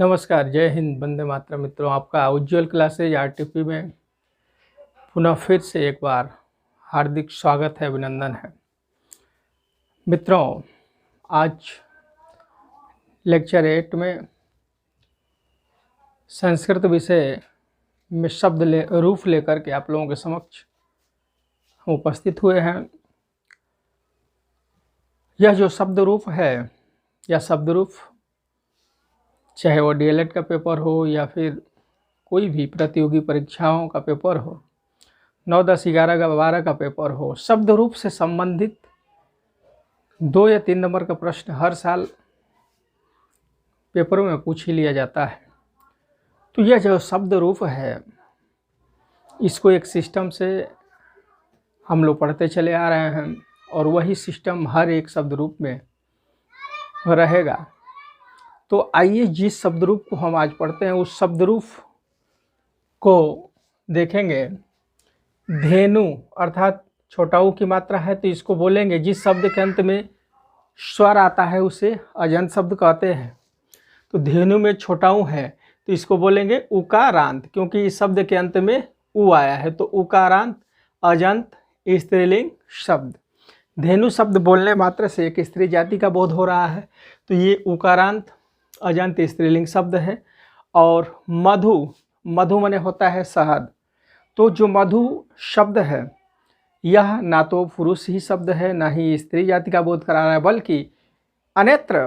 नमस्कार, जय हिंद, वंदे मातरम। मित्रों, आपका उज्ज्वल क्लासेज आरटीपी में पुनः फिर से एक बार हार्दिक स्वागत है, अभिनंदन है। मित्रों, आज लेक्चर 8 में संस्कृत विषय में रूप लेकर के आप लोगों के समक्ष हम उपस्थित हुए हैं। यह जो शब्द रूप है, यह शब्द रूप चाहे वो डीएलएड का पेपर हो या फिर कोई भी प्रतियोगी परीक्षाओं का पेपर हो, 9, 10, 11 का 12 का पेपर हो, शब्द रूप से संबंधित 2 या 3 नंबर का प्रश्न हर साल पेपरों में पूछ ही लिया जाता है। तो यह जो शब्द रूप है, इसको एक सिस्टम से हम लोग पढ़ते चले आ रहे हैं और वही सिस्टम हर एक शब्द रूप में रहेगा। तो आइए जिस शब्द रूप को हम आज पढ़ते हैं उस शब्द रूप को देखेंगे। धेनु अर्थात छोटा ऊ की मात्रा है, तो इसको बोलेंगे जिस शब्द के अंत में स्वर आता है उसे अजंत शब्द कहते हैं। तो धेनु में छोटा ऊ है तो इसको बोलेंगे उकारांत, क्योंकि इस शब्द के अंत में ऊ आया है। तो उकारांत अजंत स्त्रीलिंग शब्द। धेनु शब्द बोलने मात्र से एक स्त्री जाति का बोध हो रहा है, तो ये उकारांत अजंत स्त्रीलिंग शब्द है। और मधु, मधु माने होता है शहद। तो जो मधु शब्द है यह ना तो पुरुष ही शब्द है, ना ही स्त्री जाति का बोध करा रहा है, बल्कि अन्यत्र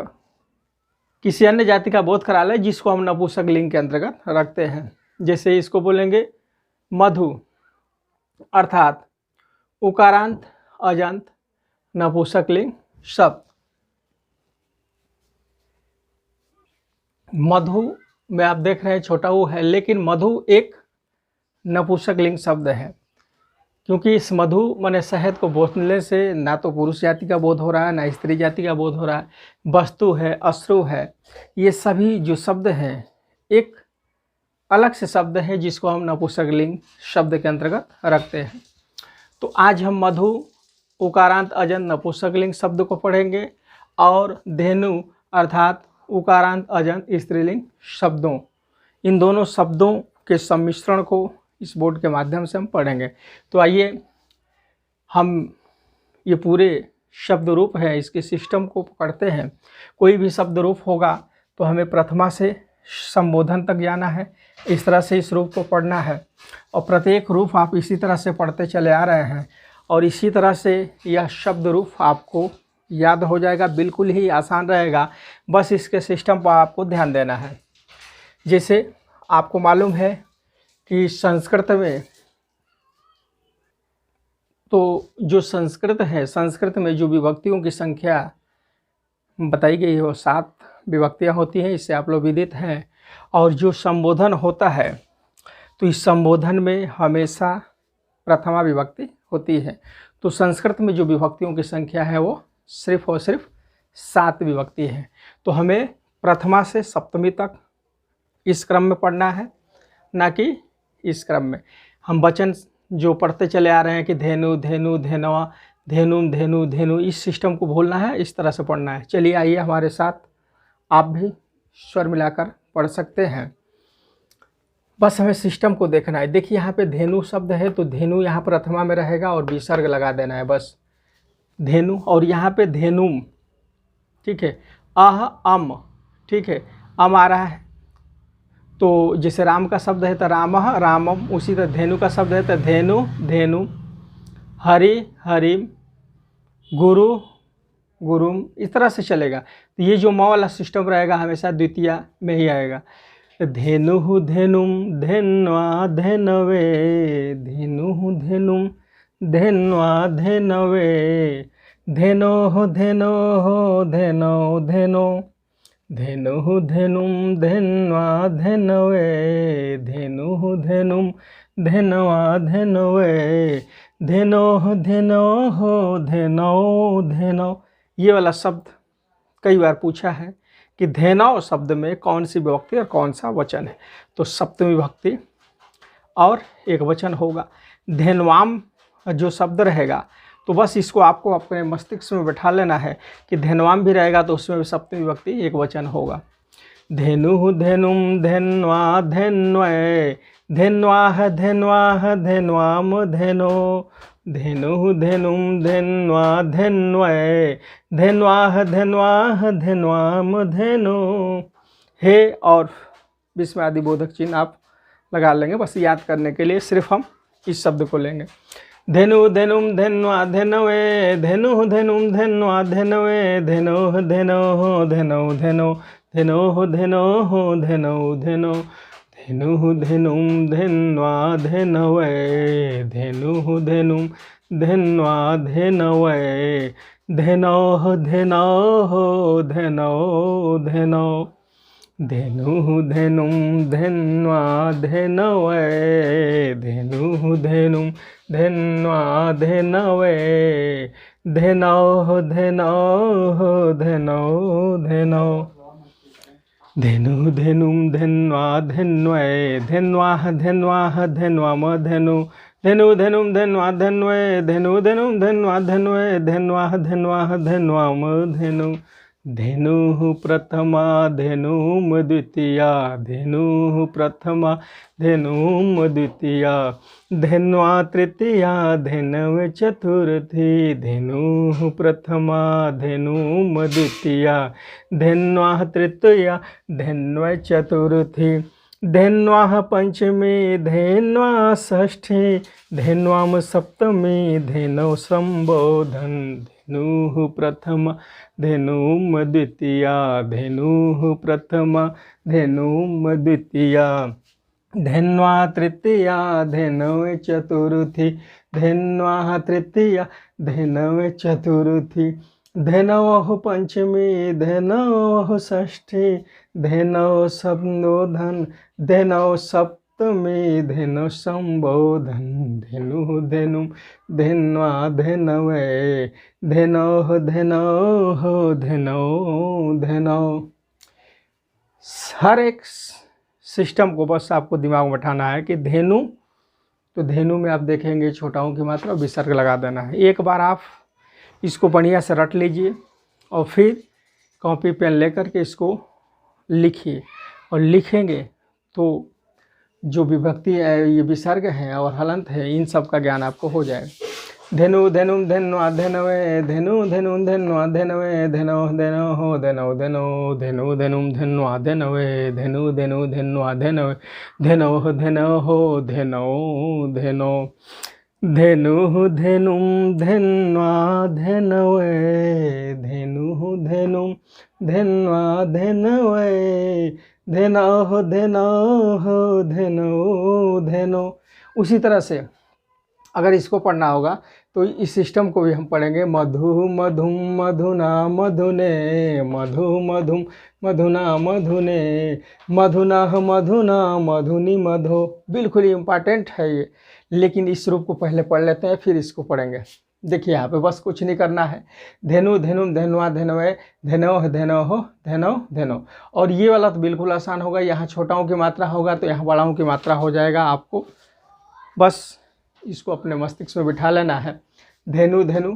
किसी अन्य जाति का बोध करा रहा है जिसको हम नपुंसक लिंग के अंतर्गत रखते हैं। जैसे इसको बोलेंगे मधु अर्थात उकारांत अजंत नपुंसक लिंग शब्द। मधु में आप देख रहे हैं छोटा ऊ है, लेकिन मधु एक नपुंसक लिंग शब्द है, क्योंकि इस मधु माने शहद को बोलने से ना तो पुरुष जाति का बोध हो रहा है, ना स्त्री जाति का बोध हो रहा है। वस्तु है, अश्रु है, ये सभी जो शब्द हैं एक अलग से शब्द है जिसको हम नपुंसक लिंग शब्द के अंतर्गत रखते हैं। तो आज हम मधु उकारांत अजंत नपुंसक लिंग शब्द को पढ़ेंगे और धेनु अर्थात उकारांत अजंत स्त्रीलिंग शब्दों, इन दोनों शब्दों के सम्मिश्रण को इस बोर्ड के माध्यम से हम पढ़ेंगे। तो आइए हम ये पूरे शब्द रूप है इसके सिस्टम को पढ़ते हैं। कोई भी शब्द रूप होगा तो हमें प्रथमा से संबोधन तक जाना है, इस तरह से इस रूप को पढ़ना है और प्रत्येक रूप आप इसी तरह से पढ़ते चले आ रहे हैं और इसी तरह से यह शब्द रूप आपको याद हो जाएगा, बिल्कुल ही आसान रहेगा। बस इसके सिस्टम पर आपको ध्यान देना है। जैसे आपको मालूम है कि संस्कृत में तो जो संस्कृत है, संस्कृत में जो विभक्तियों की संख्या बताई गई है वो 7 विभक्तियां होती हैं, इससे आप लोग विदित हैं। और जो संबोधन होता है तो इस संबोधन में हमेशा प्रथमा विभक्ति होती है। तो संस्कृत में जो विभक्तियों की संख्या है वो सिर्फ और सिर्फ 7 विभक्ति है। तो हमें प्रथमा से सप्तमी तक इस क्रम में पढ़ना है, ना कि इस क्रम में। हम वचन जो पढ़ते चले आ रहे हैं कि धेनु धेनु धेनवा धेनुम धेनु धेनु, इस सिस्टम को भूलना है, इस तरह से पढ़ना है। चलिए आइए हमारे साथ, आप भी स्वर मिलाकर पढ़ सकते हैं। बस हमें सिस्टम को देखना है। देखिए यहाँ पे धेनु शब्द है तो धेनु यहाँ प्रथमा में रहेगा और विसर्ग लगा देना है, बस धेनु। और यहाँ पे धेनुम, ठीक है, अह अम, ठीक है, अम आ रहा है। तो जैसे राम का शब्द है तो रामः रामम, उसी तरह धेनु का शब्द है तो धेनु धेनु, हरि हरिम, गुरु गुरुम, इस तरह से चलेगा। तो ये जो म वाला सिस्टम रहेगा हमेशा द्वितीया में ही आएगा। धेनु धेनुम धेन्वा धेनवे, धेनु धेनुम धेन्वा धेनवे, धेनो धेनो धेनो धेनो, धेनु धेनुम धेन्वा धेनवे, धेनु धेनुम धेनवा धेनवे, धेनो धेनो धेनो धेनो। ये वाला शब्द कई बार पूछा है कि धेनव शब्द में कौन सी विभक्ति और कौन सा वचन है। तो सप्तमी विभक्ति और एक वचन होगा। धेनवाम जो शब्द रहेगा तो बस इसको आपको अपने मस्तिष्क में बैठा लेना है कि धेनवाम भी रहेगा तो उसमें भी सप्तमी विभक्ति एक वचन होगा। धेनुः धेनुं धेन्वा धेन्वै धेन्वाः धेन्वाः धेन्वाम धेनो धेनुः धेनुं धेन्वा धेन्वै धेन्वाः धेन्वाः धेन्वाम धेनो। हे और विस्मय आदि बोधक चिन्ह आप लगा लेंगे, बस याद करने के लिए सिर्फ हम इस शब्द को लेंगे। धेनु धेनुं धेन्वा धेनवे धेनुः धेनुं धेन्वा धेनवे धेनोः धेनोः धेनौ धेनो धेनोः धेनोः धेनौ धेनो धेनुः धेनुं धेन्वा धेनवे धेनुः धेनुं धेन्वा धेनवे धेनोः धेनोः धेनौ धेनो धेनुः धेनुं धेन्वा धेनवे धेनुः धेनुं धेन्वा धेनवे धेनोः धेनोः धेनौ धेनो धेनुः धेनुं धेन्वा धेन्वै धेन्वाः धेन्वाः धेन्वाम धेनु धेनुः धेनुं धेन्वा धेन्वै धेनुः धेनुं धेन्वा धेन्वै धेन्वाः धेन्वाः धेन्वाम धेनु धेनुः प्रथमा धेनुम द्वितीया धेनुः प्रथमा धेनुम द्वितीया धेन्वा तृतीया धेनव चतुर्थी धेनुः प्रथमा धेनुम द्वितीया धेन्वा तृतीया धेन्व चतुर्थी धेन्वाः पंचमी धेन्वा षष्ठी धेन्वाम सप्तमी धेनौ संबोधन धेनुः प्रथमा धेनुम द्वितीया धेनुः प्रथमा धेनुम द्वितीया धेन्वा तृतीया धेनव चतुर्थी धेन्वा तृतीया धेनव चतुर्थी धेनवः पंचमी धेनवः षष्ठी धेनव संबोधन धेनव सप्तमी धेनव संबोधन धेनुः धेनुं धेन्वा धेनवे धेनोः धेनोः धेनौ धेनौ। हर एक सिस्टम को बस आपको दिमाग में बैठाना है कि धेनु, तो धेनु में आप देखेंगे छोटाओं की मात्रा विसर्ग लगा देना है। एक बार आप इसको बढ़िया से रट लीजिए और फिर कॉपी पेन लेकर के इसको लिखिए, और लिखेंगे तो जो विभक्ति है, ये विसर्ग हैं और हलंत है, इन सब का ज्ञान आपको हो जाएगा। धेनु धेनुं धेन्वा धेनवे धेनु धेनुं धेन्वा धेनवे धेनोः धेनोः धेनौ धेनो धेनु धेनुं धेन्वा धेनवे धेनु धेनु धेन्वा धेनवे धेनोः धेनोः धेनौ धेनो धेनुः धेनुं धेन्वा धेनवे धेनुः धेनुं धेन्वा धेनवे धेनोः धेनोः धेनौ धेनो। उसी तरह से अगर इसको पढ़ना होगा तो इस सिस्टम को भी हम पढ़ेंगे। मधु मधुम मधुना मधुने मधु मधुम मधुना मधुने मधुना मधुना मधुनी मधो। बिल्कुल इम्पॉर्टेंट है ये, लेकिन इस रूप को पहले पढ़ लेते हैं फिर इसको पढ़ेंगे। देखिए यहाँ पे बस कुछ नहीं करना है। धेनु धेनुम धेन्वा धेनवे धेनोः धेनोः धेनौ धेनो। और ये वाला तो बिल्कुल आसान होगा, यहाँ छोटाओं की मात्रा होगा तो यहाँ बड़ाओं की मात्रा हो जाएगा। आपको बस इसको अपने मस्तिष्क में बिठा लेना है। धेनु धेनु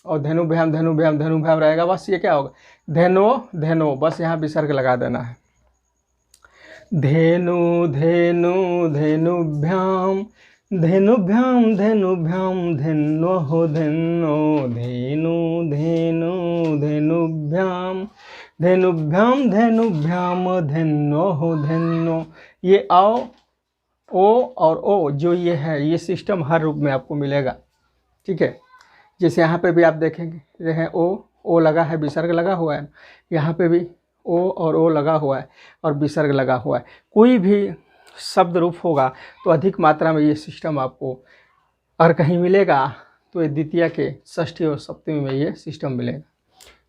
और धेनु भ्याम रहेगा। बस ये क्या होगा, धेनो धेनो, बस यहाँ विसर्ग लगा देना है। धेनु धेनु धेनुभ्याम धेनुभ्याम धेनुभ्याम धेन्वः धेनो धेनु धेनु धेनुभ्याम धेनुभ्याम धेनुभ्याम धेन्वः धेनो। ये आओ ओ और ओ जो ये है, ये सिस्टम हर रूप में आपको मिलेगा। ठीक है, जैसे यहाँ पे भी आप देखेंगे ये ओ लगा है, विसर्ग लगा हुआ है। यहाँ पे भी ओ और ओ लगा हुआ है और विसर्ग लगा हुआ है। कोई भी शब्द रूप होगा तो अधिक मात्रा में ये सिस्टम आपको और कहीं मिलेगा तो ये द्वितीय के षष्ठी और सप्तमी में ये सिस्टम मिलेगा।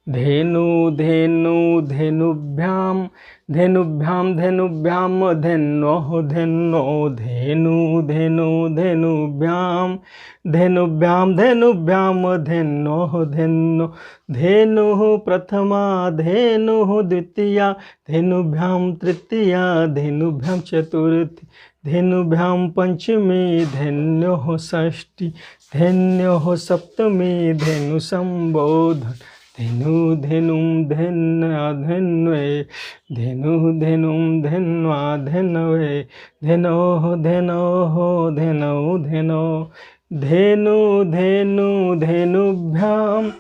धेनु धेनु धेनुभ्याम धेनुभ्याम धेनुभ्याम धेन्वः धेनो धेनु धेनु धेनुभ्याम धेनुभ्याम धेनुभ्याम धेन्वः धेनो धेनुः प्रथमा धेनुः द्वितीया धेनुभ्याम तृतीया धेनुभ्याम चतुर्थी धेनुभ्याम पंचमी धेन्योः षष्ठी धेन्योः सप्तमी धेनु संबोधन धेनु धेनुम धेन्वा धेन्वे, धेनु धेनुम धेन्वा धेन्वे, धेनोः धेनोः धेनौ धेनो, धेनु धेनु धेनुभ्याम,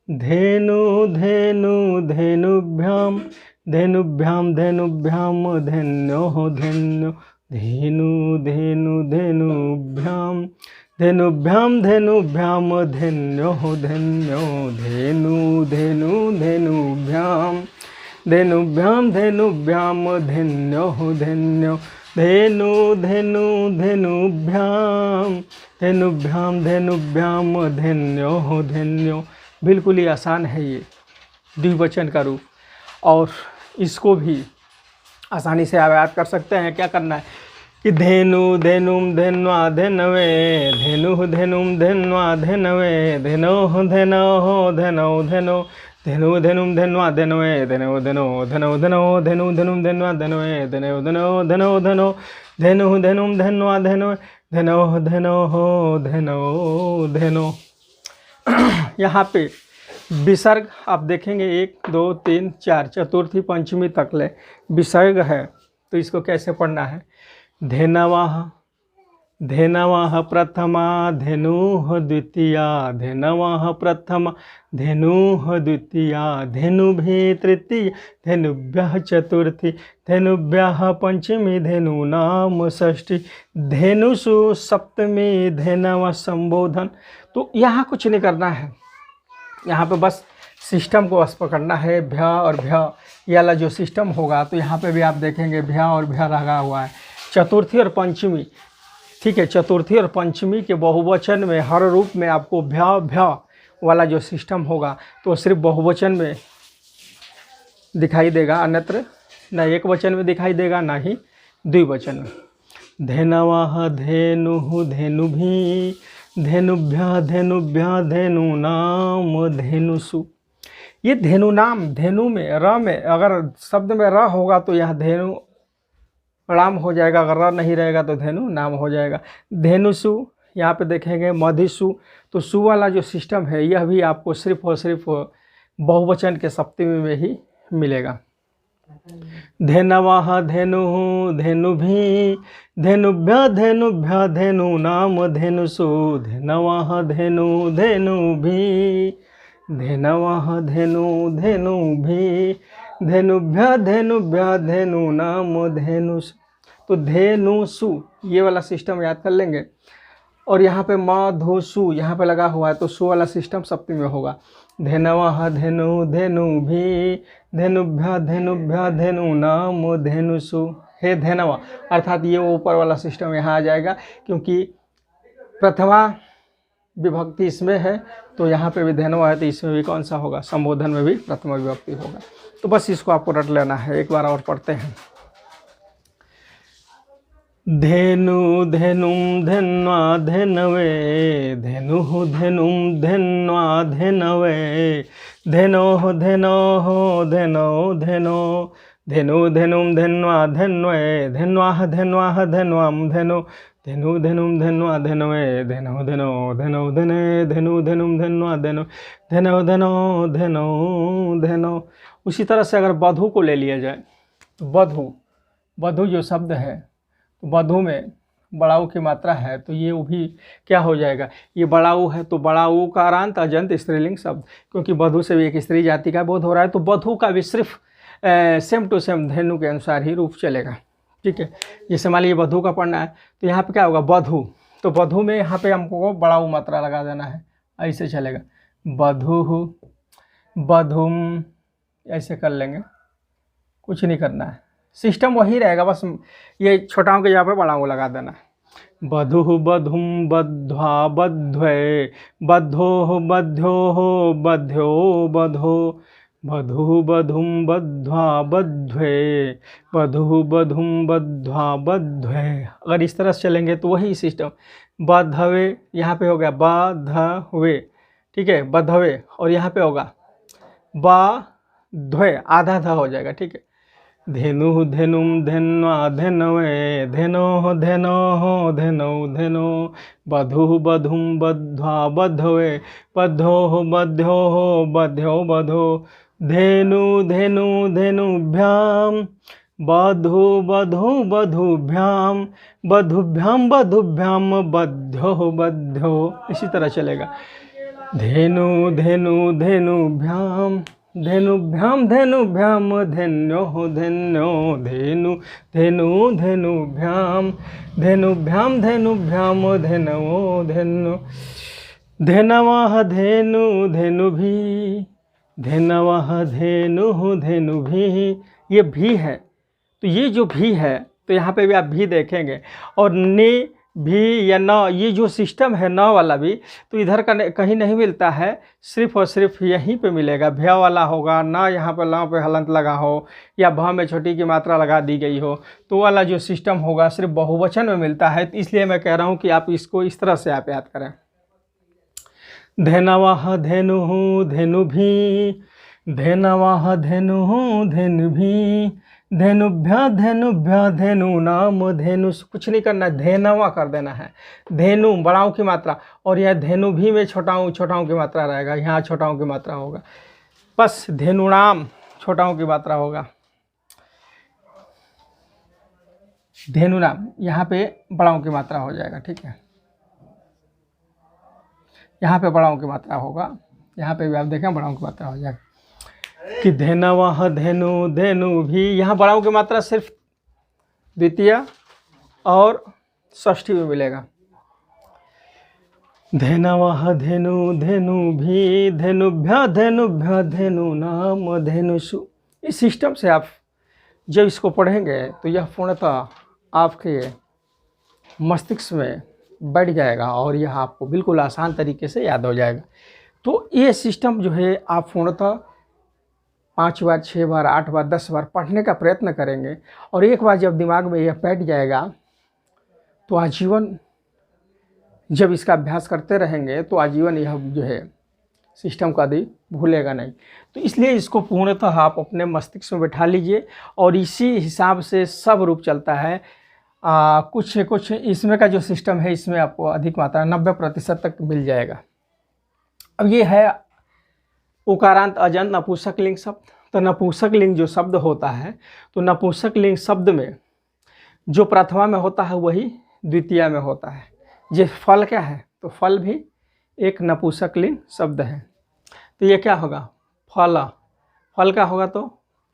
धेनु धेनु धेनुभ्याम, धेनुभ्याम धेनुभ्याम धेन्योः धेन्यो, धेनु धेनु धेनुभ्याम, धेनुभ्याम धेनुभ्याम धेन्योः धेन्यो, धेनु धेनु धेनुभ्याम, धेनुभ्याम धेनुभ्याम धेन्योः धेन्यो, धेनु धेनु धेनुभ्याम, धेनुभ्याम धेनुभ्याम धेन्योः धेन्यो। बिल्कुल ही आसान है ये द्विवचन का रूप, और इसको भी आसानी से आप याद कर सकते हैं। क्या करना है कि धेनु धेनुम धेन्वा धेनवे, धेनु धेनुम धेन्वा धेनवे, धेनोः धेनोः धेनौ धेनो, धेनु धेनुम धेन्वा धेनवे, धेनो धेनो धेनौ धेनो, धेनु धेनुम धेन्वा धेनवे, धेनो धेनो धेनौ धेनो, धेनु धेनुम धेन्वा धेनवे, धेनोः धेनोः धेनौ धेनो। यहाँ पे विसर्ग आप देखेंगे 1 2 3 4 चतुर्थी पंचमी तक ले विसर्ग है, तो इसको कैसे पढ़ना है। धेनवः, धेनवः प्रथमा, धेनुः द्वितीया, धेनवः प्रथमा, धेनुः द्वितीया, धेनुभिः तृतीया, धेनुभ्यः चतुर्थी, धेनुभ्यः पंचमी, धेनूनां षष्ठी, धेनुषु सप्तमी, धेनवः संबोधन। तो यहाँ कुछ नहीं करना है, यहाँ पे बस सिस्टम को बस पकड़ना है। भ्य और भ्य ये वाला जो सिस्टम होगा, तो यहाँ पे भी आप देखेंगे भ्य और भ्य लगा हुआ है। चतुर्थी और पंचमी, ठीक है, चतुर्थी और पंचमी के बहुवचन में हर रूप में आपको भ्य भ्य वाला जो सिस्टम होगा, तो सिर्फ बहुवचन में दिखाई देगा, अन्यत्र न एक वचन में दिखाई देगा, ना ही द्विवचन में। धेनवः धेनुः धेनुभिः, धेनुभ्यः धेनुभ्यः धेनूनां धेनुषु। ये धेनु नाम, धेनु में र में अगर शब्द में र होगा तो यह धेनु नाम हो जाएगा, अगर र नहीं रहेगा तो धेनु नाम हो जाएगा। धेनुषु यहाँ पे देखेंगे मधिषु, तो सु वाला जो सिस्टम है यह भी आपको सिर्फ और सिर्फ बहुवचन के सप्तमी में ही मिलेगा। धेनवः धेनुः धेनुभिः, धेनुभ्यः धेनुभ्यः धेनूनां धेनुषु, धेनवः धेनु धेनुभिः, धेनवः धेनु धेनुभिः, धेनुभ्यः धेनुभ्यः धेनूनां धेनुषु। तो धेनुषु ये वाला सिस्टम याद कर लेंगे। और यहाँ पे मधुषु यहाँ पे लगा हुआ है, तो सु वाला सिस्टम सप्तमी में होगा। धेनवः धेनु धेनुभिः, धेनुभ्यः धेनुभ्यः धेनूनां धेनुषु। हे धेनव, अर्थात ये ऊपर वाला सिस्टम यहाँ आ जाएगा, क्योंकि प्रथमा विभक्ति इसमें है, तो यहाँ पे भी धेनव है, तो इसमें भी कौन सा होगा, संबोधन में भी प्रथमा विभक्ति होगा। तो बस इसको आपको रट लेना है। एक बार और पढ़ते हैं। धेनु धेनुम धेन्वा धेनवे, धेनुः धेनुम धेन्वा धेनवे, धेनोः धेनोः धेनौ धेनो, धेनु धेनुम धेन्वा धेन्वे, धेन्वाः धेन्वाः धेन्वां धेनो, धेनु धेनुम धेन्वा धेनवे, धेनौ धेनो धेनौ धेने, धेनु धेनुम धेन्वा धेनो, धेनौ धेनो धेनौ धेनो। उसी तरह से अगर बधु को ले लिया जाए, तो बधु, बधु जो शब्द है, तो बधु में बड़ाऊ की मात्रा है, तो ये भी क्या हो जाएगा, ये बड़ाऊ है, तो बड़ाऊ का अरांत अजंत स्त्रीलिंग शब्द, क्योंकि बधु से भी एक स्त्री जाति का बोध हो रहा है, तो बधु का भी सिर्फ सेम टू सेम धेनु के अनुसार ही रूप चलेगा। ठीक है, जैसे मान लीजिए बधु का पढ़ना है, तो यहाँ पे क्या होगा, बधु, तो बधु में यहाँ पे हमको बड़ाऊ मात्रा लगा देना है, ऐसे चलेगा, बधु बधुम, ऐसे कर लेंगे, कुछ नहीं करना है, सिस्टम वही रहेगा, बस ये छोटाओं के यहाँ पे बड़ाऊ लगा देना है। बधु बधुम बध्वा बध्वे, बद्धो बध्यो बध्यो बधो, बधु बधुम बध्वा बध्वे, बधु बधुम बध्वा बध्वे। अगर इस तरह से चलेंगे तो वही सिस्टम, बधवे यहाँ पे हो गया बधवे, ठीक है, बधवे, और यहाँ पे होगा बध्वे, आधा ध हो जाएगा। ठीक है, धेनु धेनुम धेन्वा धेनवे धेनो धेनो धेनौ धेनो बधु बधुम बध्वा बधवे बद्धो बध्यो बध्यो बधो धेनु धेनु धेनुभ्याम बधु बधु बधुभ्याम बधुभ्याम बधुभ्याम बध्यो बध्यो, इसी तरह चलेगा। धेनु धेनु धेनुभ्याम धेनुभ्याम धेनुभ्याम धेन्यो धेन्यो धेनु धेनु धेनुभ्याम धेनुभ्याम धेनुभ्याम धेनवो धेन्यो धेनवः धेनु धेनुभि धेनवः धेनु धेनुभि। ये भी है, तो ये जो भी है तो यहाँ पे भी आप भी देखेंगे। और ने भी या न, ये जो सिस्टम है न वाला भी, तो इधर का कहीं नहीं मिलता है, सिर्फ और सिर्फ यहीं पे मिलेगा। भ्या वाला होगा ना, यहाँ पर ल पे हलंत लगा हो या भ में छोटी की मात्रा लगा दी गई हो, तो वाला जो सिस्टम होगा सिर्फ बहुवचन में मिलता है। तो इसलिए मैं कह रहा हूँ कि आप इसको इस तरह से आप याद करें। धेनवः धेनु धेनुभि धेनवः धेनु धेनुभि धेनुभ्या धेनुभ्या धेनु नाम धेनु। कुछ नहीं करना, धेनवा कर देना है। धेनु बड़ाओं की मात्रा, और यह धेनु भी में छोटाओं की मात्रा रहेगा, यहाँ छोटाओं की मात्रा होगा। बस धेनुनाम छोटाओं की मात्रा होगा, धेनुनाम यहाँ पे बड़ाओं की मात्रा हो जाएगा। ठीक है, यहाँ पे बड़ाओं की मात्रा होगा, यहाँ पे भी आप देखें बड़ाओं की मात्रा हो जाएगा कि धेनवः धेनु धेनु भी। यहाँ बड़ाओं की मात्रा सिर्फ द्वितीय और षष्ठी में मिलेगा। धेनवः धेनु धेनु भी धेनुभ्य धेनुभ्य धेनु नाम धेनुषु। इस सिस्टम से आप जब इसको पढ़ेंगे तो यह पूर्णतः आपके मस्तिष्क में बैठ जाएगा और यह आपको बिल्कुल आसान तरीके से याद हो जाएगा। तो ये सिस्टम जो है आप पूर्णतः 5 बार 6 बार 8 बार 10 बार पढ़ने का प्रयत्न करेंगे, और एक बार जब दिमाग में यह बैठ जाएगा तो आजीवन जब इसका अभ्यास करते रहेंगे तो आजीवन यह जो है सिस्टम का भी भूलेगा नहीं। तो इसलिए इसको पूर्णतः आप अपने मस्तिष्क में बैठा लीजिए और इसी हिसाब से सब रूप चलता है। कुछ इसमें का जो सिस्टम है इसमें आपको अधिक मात्रा 90% तक मिल जाएगा। अब ये है उकारांत अजंत नपुंसक लिंग शब्द। तो नपुंसक लिंग जो शब्द होता है, तो नपुंसक लिंग शब्द में जो प्रथमा में होता है वही द्वितीय में होता है। ये फल क्या है, तो फल भी एक नपुंसक लिंग शब्द है। तो ये क्या होगा, फल। फल का होगा तो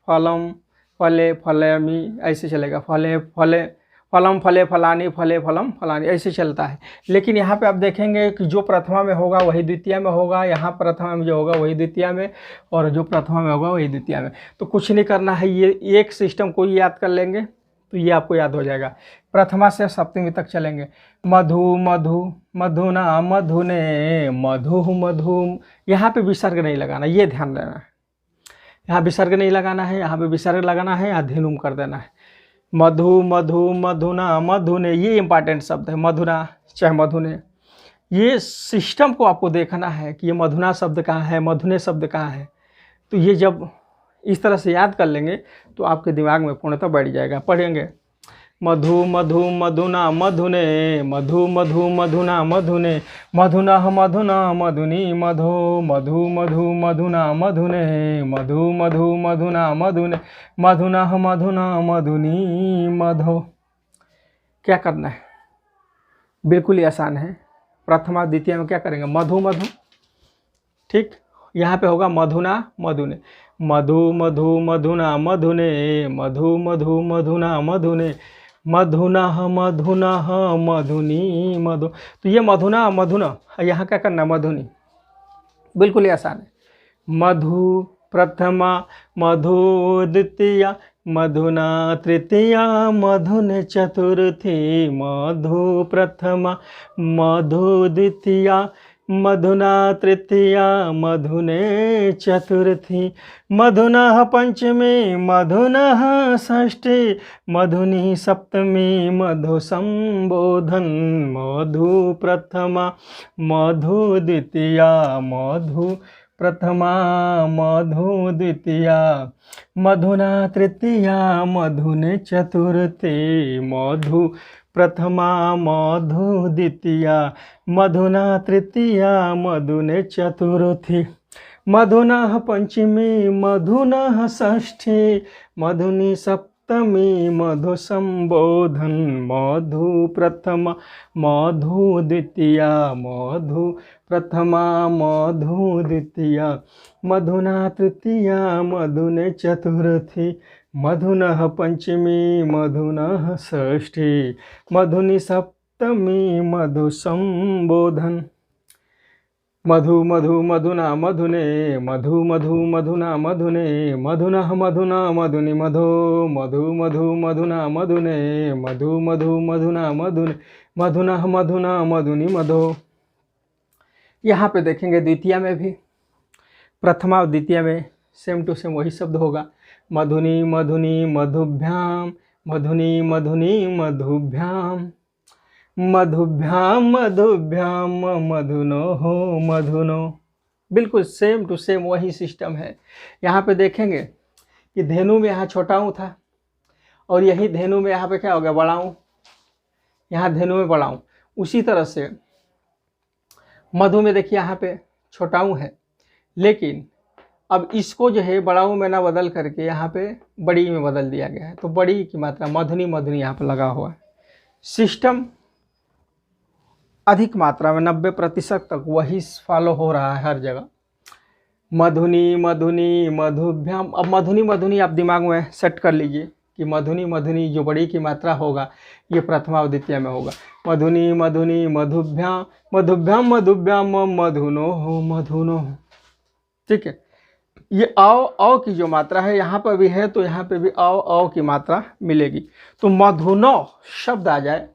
फलम फले फलमी, ऐसे चलेगा। फले फले फलम फले फलानी फले फलम फलानी, ऐसे चलता है। लेकिन यहाँ पे आप देखेंगे कि जो प्रथमा में होगा वही द्वितीय में होगा, यहाँ प्रथमा में जो होगा वही द्वितीय में, और जो प्रथमा में होगा वही द्वितीय में। तो कुछ नहीं करना है, ये एक सिस्टम को ही याद कर लेंगे तो ये आपको याद हो जाएगा। प्रथमा से सप्तमी तक चलेंगे। मधु मधु मधुना मधुने मधु मधु, यहाँ पे विसर्ग नहीं लगाना, ये ध्यान देना है। यहाँ विसर्ग नहीं लगाना है, यहाँ पे विसर्ग लगाना है, यहाँ धेनुम कर देना है। मधु मधु मधुना मधुने, ये इंपॉर्टेंट शब्द है। मधुना चाहे मधुने, ये सिस्टम को आपको देखना है कि ये मधुना शब्द कहाँ है, मधुने शब्द कहाँ है। तो ये जब इस तरह से याद कर लेंगे तो आपके दिमाग में पूर्णतः बैठ जाएगा। पढ़ेंगे मधु मधु मधुना मधुने मधु मधु मधुना मधुने मधुना मधुना मधुनी मधु मधु मधु मधुना मधुने मधु मधु मधुना मधुने मधुना मधुना मधुनी मधु। क्या करना है, बिल्कुल ही आसान है। प्रथमा द्वितीय में क्या करेंगे, मधु मधु। ठीक, यहाँ पे होगा मधुना मधुने, मधु मधु मधुना मधुने मधु मधु मधुना मधुने मधुना मधुना मधुनी मधु। तो ये मधुना मधुना, यहाँ क्या करना, मधुनी। बिल्कुल ही आसान है। मधु प्रथमा मधु द्वितीया मधुना तृतीया मधुन चतुर्थी मधु प्रथमा मधु द्वितीया मधुना तृतीया मधुने चतुर्थी मधुना पंचमी मधुना षष्ठी मधुनी सप्तमी मधु संबोधन मधु प्रथमा मधु द्वितीया मधु प्रथमा मधु द्वितीया मधुना तृतीया मधुने चतुर्थी मधु प्रथमा मधु द्वितीया मधुना तृतीया मधुने चतुर्थी मधुनः पंचमी मधुनः षष्ठी मधुनि सप्तमी मधु संबोधन मधु प्रथमा मधु द्वितीया मधु प्रथमा मधु द्वितीया मधुना तृतीया मधुने चतुर्थी मधुनः पंचमी मधुनः षष्ठी मधुनि सप्तमी मधु संबोधन मधु मधु मधुना मधुने मधु मधु मधुना मधुने मधुनः मधुना मधुनि मधो मधु मधु मधुना मधुने मधु मधु मधुना मधुने मधुनः मधुना मधुनि मधो। यहाँ पे देखेंगे द्वितीया में भी प्रथमा और द्वितीया में सेम टू सेम वही शब्द होगा। मधुनी मधुनी मधुभ्याम मधुनी मधुनी मधुभ्याम मधुभ्याम मधुभ्याम मधुनो हो मधुनो। बिल्कुल सेम टू सेम वही सिस्टम है। यहाँ पे देखेंगे कि धेनु में यहाँ छोटा ऊ था और यही धेनु में यहाँ पे क्या हो गया, बड़ा ऊ। यहाँ धेनु में बड़ा ऊ। उसी तरह से मधु में देखिए यहाँ पे छोटा ऊ है, लेकिन अब इसको जो है बड़ा ऊ में ना बदल करके यहाँ पे बड़ी में बदल दिया गया है। तो बड़ी की मात्रा मधुनी मधुनी यहाँ पे लगा हुआ है। सिस्टम अधिक मात्रा में 90% तक वही फॉलो हो रहा है हर जगह। मधुनी मधुनी मधुभ्याम। अब मधुनी मधुनी आप दिमाग में सेट कर लीजिए कि मधुनी मधुनी जो बड़ी की मात्रा होगा ये प्रथमा और द्वितीय में होगा। मधुनी मधुनी मधुभ्याम मधुभ्याम मधुभ्याम मधुनो हो मधुनो। ठीक है, ये औ की जो मात्रा है यहाँ पर भी है, तो यहाँ पे भी औ की मात्रा मिलेगी। तो मधुनो शब्द आ जाए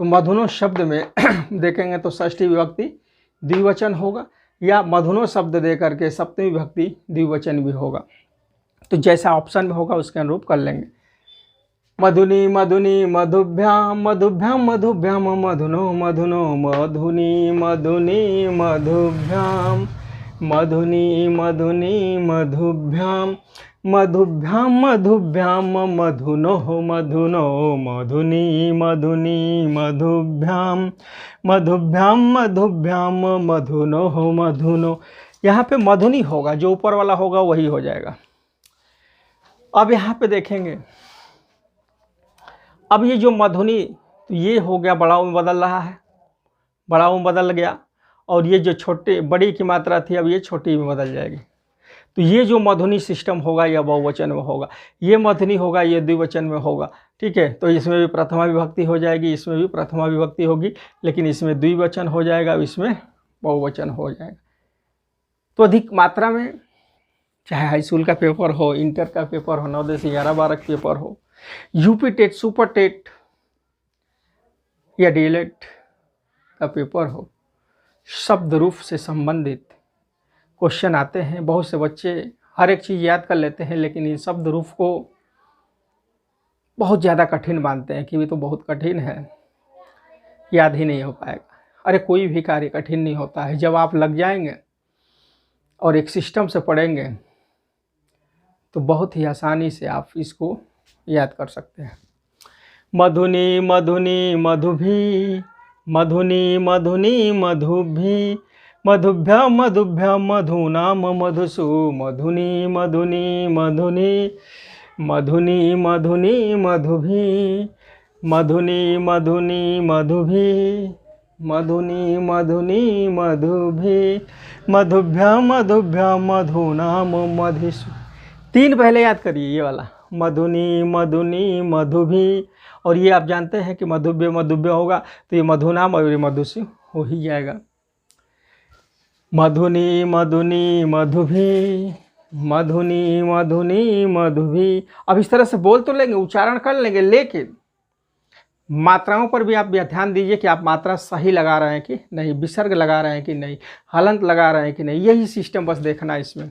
तो मधुनो शब्द में देखेंगे तो षष्ठी विभक्ति द्विवचन होगा, या मधुनो शब्द दे करके सप्तमी विभक्ति द्विवचन भी होगा। तो जैसा ऑप्शन में होगा उसके अनुरूप कर लेंगे। मधुनी मधुनी मधुभ्याम मधुभ्याम मधुभ्याम मधुनो मधुनो मधुनी मधुनी मधुभ्याम मधुनी मधुनी मधुभ्याम मधुभ्याम मधुभ्याम मधुनो मधुनो मधुनी मधुनी मधुभ्याम मधुभ्याम मधुभ्याम मधुनो मधुनो। यहाँ पे मधुनी होगा, जो ऊपर वाला होगा वही हो जाएगा। अब यहाँ पे देखेंगे, अब ये जो मधुनी, तो ये हो गया बड़ा में बदल रहा है, बड़ा में बदल गया, और ये जो छोटे बड़ी की मात्रा थी अब ये छोटी में बदल जाएगी। तो ये जो मधुनी सिस्टम होगा यह बहुवचन में होगा, ये मधुनी होगा ये द्विवचन में होगा। ठीक है, तो इसमें भी प्रथमा विभक्ति हो जाएगी, इसमें भी प्रथमा विभक्ति होगी, लेकिन इसमें द्विवचन हो जाएगा, इसमें बहुवचन हो जाएगा। तो अधिक मात्रा में, चाहे हाई स्कूल का पेपर हो, इंटर का पेपर हो, 9 10 11 12 का पेपर हो, यूपी टेट, सुपर टेट या डीएलएड का पेपर हो, शब्द रूप से संबंधित क्वेश्चन आते हैं। बहुत से बच्चे हर एक चीज़ याद कर लेते हैं, लेकिन इन शब्द रूप को बहुत ज़्यादा कठिन मानते हैं कि ये तो बहुत कठिन है, याद ही नहीं हो पाएगा। अरे कोई भी कार्य कठिन नहीं होता है, जब आप लग जाएंगे और एक सिस्टम से पढ़ेंगे तो बहुत ही आसानी से आप इसको याद कर सकते हैं। मधुनी मधुनी मधुभी मधुनी मधुनी मधुभी मधुभ्याम मधुभ्याम मधुनाम मधुसु मधुनी मधुनी मधुनी मधुनी मधुनी मधुभी मधुनी मधुनी मधुभी मधुनी मधुनी मधुभी मधुभ्याम मधुभ्याम मधुनाम मधुसु। 3 पहले याद करिए, ये वाला मधुनी मधुनी मधुभी, और ये आप जानते हैं कि मधुभ्य मधुभ्य होगा तो ये मधुनाम और ये मधुसु हो ही जाएगा। मधुनी मधुनी मधुभी मधुनी मधुनी मधुभी। अब इस तरह से बोल तो लेंगे, उच्चारण कर लेंगे, लेकिन मात्राओं पर भी आप ध्यान दीजिए कि आप मात्रा सही लगा रहे हैं कि नहीं, विसर्ग लगा रहे हैं कि नहीं, हलंत लगा रहे हैं कि नहीं, यही सिस्टम बस देखना है इसमें।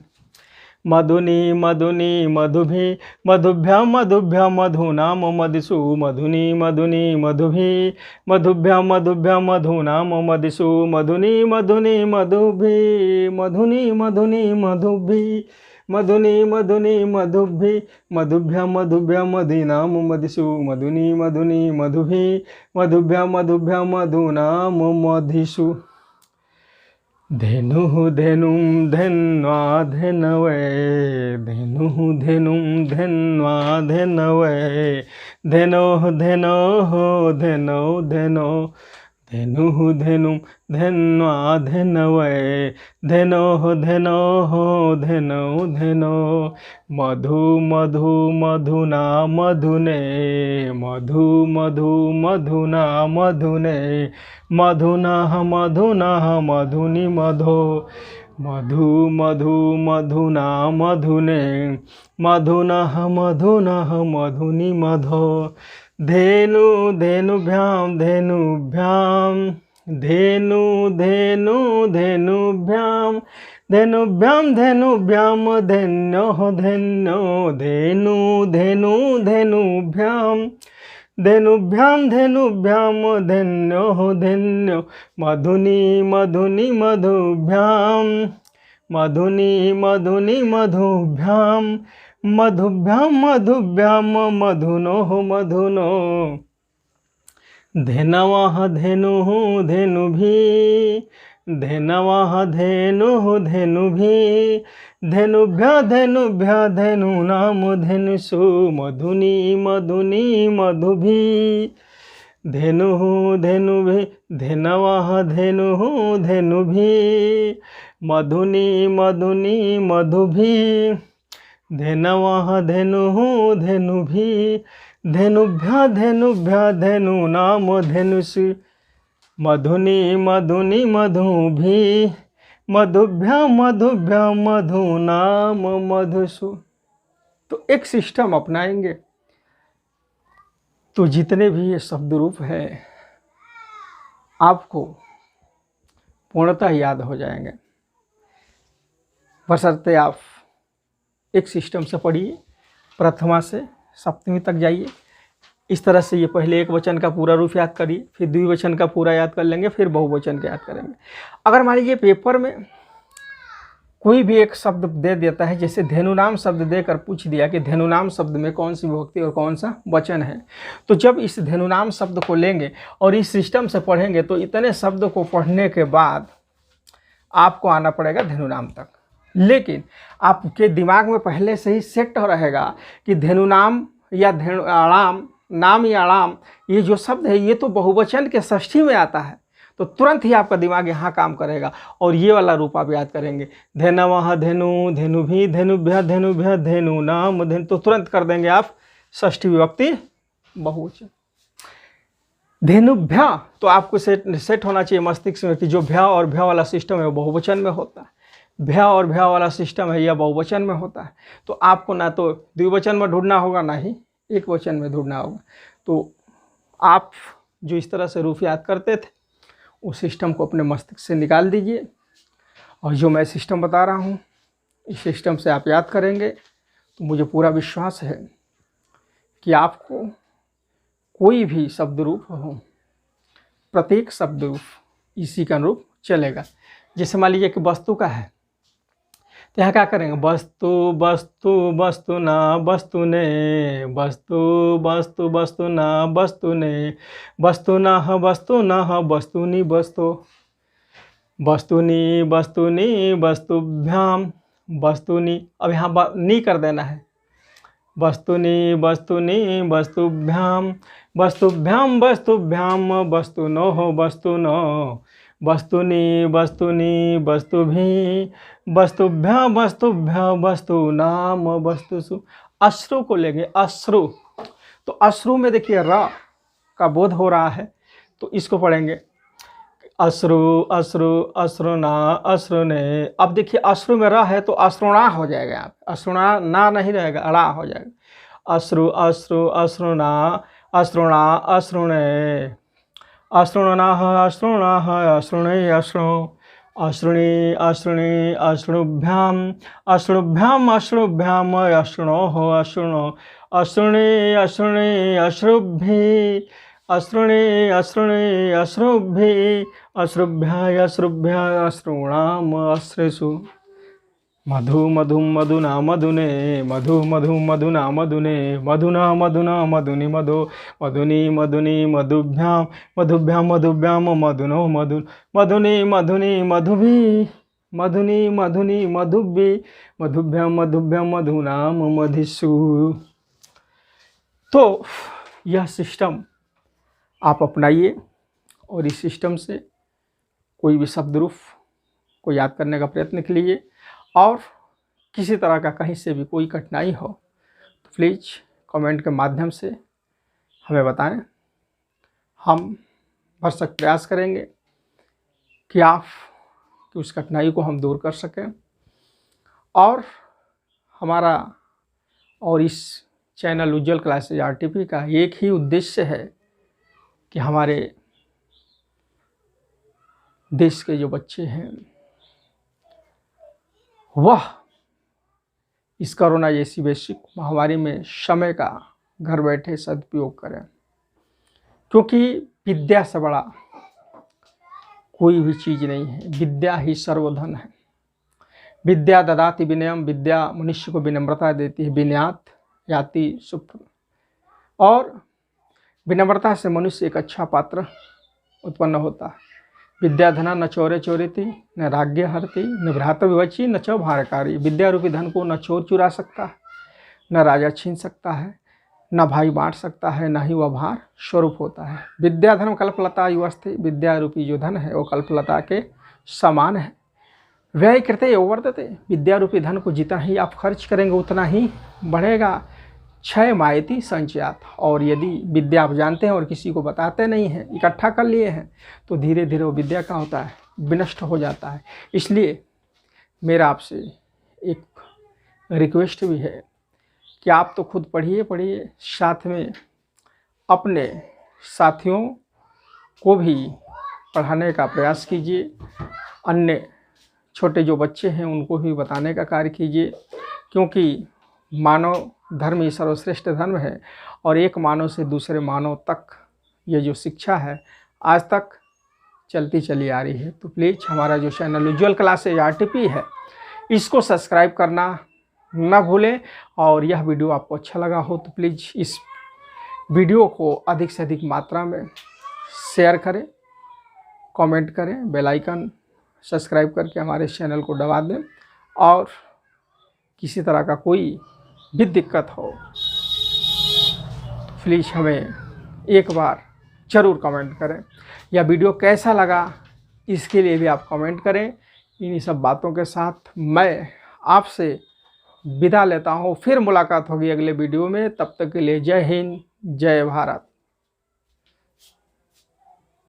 मधुनी मधुनी मधुभि मधुभ्याम मधुभ्याम मधुनाम मदिषु मधुनी मधुनी मधुभि मधुभ्याम मधुभ्याम मधुनाम मदिषु मधुनी मधुनी मधुभि मधुनी मधुनी मधुभि मधुनी मधुनी मधुभि मधुभ्याम मधुभ्याम मधुनाम मदिषु मधुनी मधुनी मधुभि मधुभ्याम मधुभ्याम मधुनाम मदिषु। धेनुः धेनुं धेन्वा धेनवे धेनुः धेनुं धेन्वा धेनवे धेनोः धेनोः धेनौ धेनो धेनुः धेनुं धेन्वा धेनवे धेनोः धेनोः धेनौ धेनो मधु मधु मधुना मधुने मधु मधु मधुना मधुने मधुनः मधुनः मधुनि मधो मधु मधु मधुना मधुने मधुनः मधुनः मधुनि मधो धेनु धेनुभ्यां धेनुभ्यां धेनु धेनु धेनुभ्यां धेनुभ्यां धेनुभ्यां धेन्योः धेन्यो धेनु धेनु धेनुभ्यां धेनुभ्यां धेनुभ्यां धेन्योः धेन्यो मधुनि मधुनि मधुभ्यां मधुनि मधुनि मधुभ्यां मधुभ्यां मधुभ्यां मधुनोः मधुनो धेनवः धेनुः धेनुभिः धेनवः धेनुः धेनुभिः धेनुभ्यः धेनुभ्यः धेनूनां धेनुषु मधुनि मधुनि मधुभिः धेनुः धेनुभिः धेनवः धेनुः धेनुभिः मधुनि मधुनि मधुभिः धेनवः धेनुः धेनुभिः धेनुभ्यः धेनुभ्यः धेनूनां धेनुषु मधुनि मधुनि मधुभिः मधुभ्यः मधुभ्यः मधुनाम मधुषु। तो एक सिस्टम अपनाएंगे तो जितने भी ये शब्द रूप है आपको पूर्णतः याद हो जाएंगे, बशर्ते आप एक सिस्टम से पढ़िए, प्रथमा से सप्तमी तक जाइए। इस तरह से ये पहले एक वचन का पूरा रूप याद करिए, फिर द्विवचन का पूरा याद कर लेंगे, फिर बहुवचन का याद करेंगे। अगर मान लीजिए पेपर में कोई भी एक शब्द दे देता है, जैसे धेनुनाम शब्द देकर पूछ दिया कि धेनुनाम शब्द में कौन सी विभक्ति और कौन सा वचन है, तो जब इस धेनुनाम शब्द को लेंगे और इस सिस्टम से पढ़ेंगे तो इतने शब्द को पढ़ने के बाद आपको आना पड़ेगा धेनुनाम तक। लेकिन आपके दिमाग में पहले से ही सेट रहेगा कि धेनुनाम या धेनुआणाम, नाम या आणाम, ये जो शब्द है ये तो बहुवचन के षष्ठी में आता है, तो तुरंत ही आपका दिमाग यहाँ काम करेगा और ये वाला रूप आप याद करेंगे। धेनवः धेनु धेनुभिः धेनुभ्यः धेनुभ्यः धेनूनाम धेनु, तो तुरंत कर देंगे आप षष्ठी विभक्ति बहुवचन। धेनुभ्यः तो आपको सेट होना चाहिए मस्तिष्क में कि जो भ्या और भ्या वाला सिस्टम है वो बहुवचन में होता है, भ्या और भ्या वाला सिस्टम है यह बहुवचन में होता है। तो आपको ना तो द्विवचन में ढूंढना होगा ना ही एक वचन में ढूंढना होगा। तो आप जो इस तरह से रूप याद करते थे उस सिस्टम को अपने मस्तिष्क से निकाल दीजिए और जो मैं सिस्टम बता रहा हूँ इस सिस्टम से आप याद करेंगे तो मुझे पूरा विश्वास है कि आपको कोई भी शब्द रूप हो, प्रत्येक शब्द रूप इसी का रूप चलेगा। जैसे मान लीजिए कि वस्तु का है तो यहाँ क्या करेंगे, वस्तु वस्तु वस्तुना वस्तुने वस्तु वस्तु वस्तुना वस्तुने वस्तुनः वस्तुनः वस्तुनि वस्तु वस्तुनि वस्तुनि वस्तुभ्यां वस्तुनि, अब यहाँ नी कर देना है, वस्तुनि वस्तुनि वस्तुभ्यां वस्तुभ्यां वस्तुभ्यां वस्तुनोः वस्तुनो वस्तुनि वस्तुनि वस्तुभिः वस्तुभ्यः वस्तुभ्यः वस्तुनाम वस्तुषु। अश्रु को लेंगे, अश्रु, तो अश्रु में देखिए र का बोध हो रहा है तो इसको पढ़ेंगे अश्रु अश्रु अश्रुना अश्रुने। अब देखिए अश्रु में र है तो अश्रुणा हो जाएगा, यहाँ पे अश्रुणा ना नहीं रहेगा, अड़ा हो जाएगा। अश्रु अश्रु अश्रुना अश्रुणा अश्रुणे अश्रुणाः अश्रुणाः अश्रुणे अश्रु अश्रुणे अश्रुणे अश्रुभ्याम अश्रुभ्याम अश्रुभ्याम अश्रुणोः अश्रुणो अश्रुणे अश्रुणे अश्रुभ्ये अश्रुणे अश्रुणे अश्रुभ्ये अश्रुभ्याय अश्रुभ्याय अश्रूणाम अश्रुषु मधु मधु मधुना मधुने मधु मधु मधुना मधुने मधुना मधुना मधुनि मधु मधुनि मधुनि मधुभ्याम मधुभ्याम मधुभ्याम मधुनो मधु मधुनि मधुनि मधुभि मधुनि मधुनि मधुभि मधुभ्याम मधुभ्याम मधुनाम मधिषु। तो यह सिस्टम आप अपनाइए और इस सिस्टम से कोई भी शब्द रूप को याद करने का प्रयत्न कीजिए और किसी तरह का कहीं से भी कोई कठिनाई हो तो प्लीज़ कमेंट के माध्यम से हमें बताएं। हम भरसक प्रयास करेंगे कि उस कठिनाई को हम दूर कर सकें। और हमारा और इस चैनल उज्ज्वल क्लासेज आरटीपी का एक ही उद्देश्य है कि हमारे देश के जो बच्चे हैं वह इस कोरोना जैसी वैश्विक महामारी में समय का घर बैठे सदुपयोग करें, क्योंकि विद्या से बड़ा कोई भी चीज़ नहीं है। विद्या ही सर्वधन है। विद्या ददाति विनयम, विद्या मनुष्य को विनम्रता देती है। विनयात याति सुप्र, और विनम्रता से मनुष्य एक अच्छा पात्र उत्पन्न होता है। विद्या धना न चोरे चोरिति न राज्ञ हरति न भ्रातृ विवची न च भारकारी। विद्या रूपी धन को न चोर चुरा सकता है, न राजा छीन सकता है, न भाई बांट सकता है, न ही वह भार स्वरूप होता है। विद्या धन कल्पलता युवस्थे। विद्या रूपी जो धन है वो कल्पलता के समान है। व्यय कृते वर्तते। विद्या रूपी धन को जितना ही आप खर्च करेंगे उतना ही बढ़ेगा। क्षय मायति संचयात। और यदि विद्या आप जानते हैं और किसी को बताते नहीं हैं, इकट्ठा कर लिए हैं, तो धीरे धीरे वो विद्या का होता है विनष्ट हो जाता है। इसलिए मेरा आपसे एक रिक्वेस्ट भी है कि आप तो खुद पढ़िए, साथ में अपने साथियों को भी पढ़ाने का प्रयास कीजिए। अन्य छोटे जो बच्चे हैं उनको भी बताने का कार्य कीजिए, क्योंकि मानव धर्म ही सर्वश्रेष्ठ धर्म है और एक मानव से दूसरे मानव तक ये जो शिक्षा है आज तक चलती चली आ रही है। तो प्लीज़ हमारा जो चैनल उज्ज्वल क्लासेज आरटीपी है इसको सब्सक्राइब करना ना भूलें। और यह वीडियो आपको अच्छा लगा हो तो प्लीज़ इस वीडियो को अधिक से अधिक मात्रा में शेयर करें, कमेंट करें, बेल आइकन सब्सक्राइब करके हमारे चैनल को दबा दें। और किसी तरह का कोई भी दिक्कत हो तो प्लीज़ हमें एक बार ज़रूर कमेंट करें। या वीडियो कैसा लगा इसके लिए भी आप कमेंट करें। इन्हीं सब बातों के साथ मैं आपसे विदा लेता हूँ। फिर मुलाकात होगी अगले वीडियो में। तब तक के लिए जय हिंद, जय भारत।